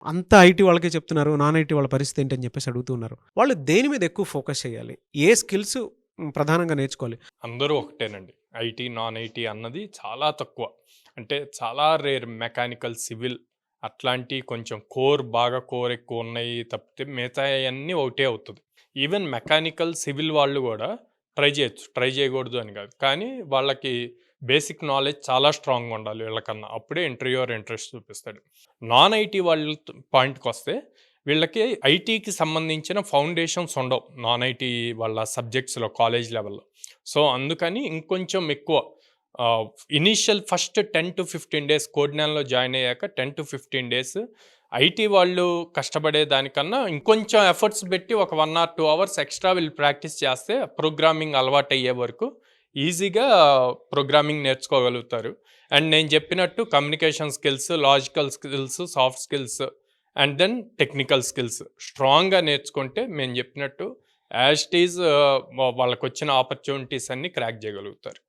అంతా ఐటీ వాళ్ళకే చెప్తున్నారు. నాన్ ఐటీ వాళ్ళ పరిస్థితి ఏంటి అని చెప్పేసి అడుగుతూ ఉన్నారు. వాళ్ళు దేని మీద ఎక్కువ ఫోకస్ చేయాలి? ఏ స్కిల్స్ ప్రధానంగా నేర్చుకోవాలి? అందరూ ఒకటేనండి. ఐటీ, నాన్ ఐటీ అన్నది చాలా తక్కువ. అంటే చాలా రేర్ మెకానికల్, సివిల్ అట్లాంటియి కొంచెం బాగా కోర్ ఎక్కువున్నయి తప్పితే మిగతాయన్నీ ఒకటే అవుతది. ఈవెన్ మెకానికల్, సివిల్ వాళ్ళు గూడా ట్రై చేయొచ్చు. ట్రై చేయకూడదు అని గాదు. కానీ వాళ్ళకి బేసిక్ నాలెడ్జ్ చాలా స్ట్రాంగ్‌గా ఉండాలి వీళ్ళకన్నా. అప్పుడే ఇంటర్వ్యూయర్ ఇంట్రెస్ట్ చూపిస్తాడు. నాన్ ఐటీ వాళ్ళ పాయింట్‌కొస్తే వీళ్ళకి ఐటీకి సంబంధించిన ఫౌండేషన్స్ ఉండవు. నాన్ ఐటీ వాళ్ళ సబ్జెక్ట్స్‌లో కాలేజ్ లెవెల్‌లో. సో, అందుకని ఇంకొంచెం ఎక్కువ ఆహ్, ఇనీషియల్ ఫస్ట్ 10-15 డేస్ కోడ్ నాన్‌లో జాయిన్ అయ్యాక 10-15 డేస్ ఐటీ వాళ్ళు కష్టపడే దానికన్నా ఇంకొంచెం ఎఫర్ట్స్ పెట్టి ఒక 1 ఆర్ 2 అవర్స్ ఎక్స్‌ట్రా వీళ్ళు ప్రాక్టీస్ చేస్తే ప్రోగ్రామింగ్ అలవాటయ్యే వరకు ఈజీగా ప్రోగ్రామింగ్ నేర్చుకోగలుగుతారు. అండ్ నేను చెప్పినట్టు communication skills, logical skills, soft skills and then technical skills స్ట్రాంగ్‌గా నేర్చుకుంటే మేము చెప్పినట్టు యాజ్ ఇట్ ఈజ్ వాళ్ళకొచ్చిన ఆపర్చునిటీస్ అన్నీ క్రాక్ చేయగలుగుతారు.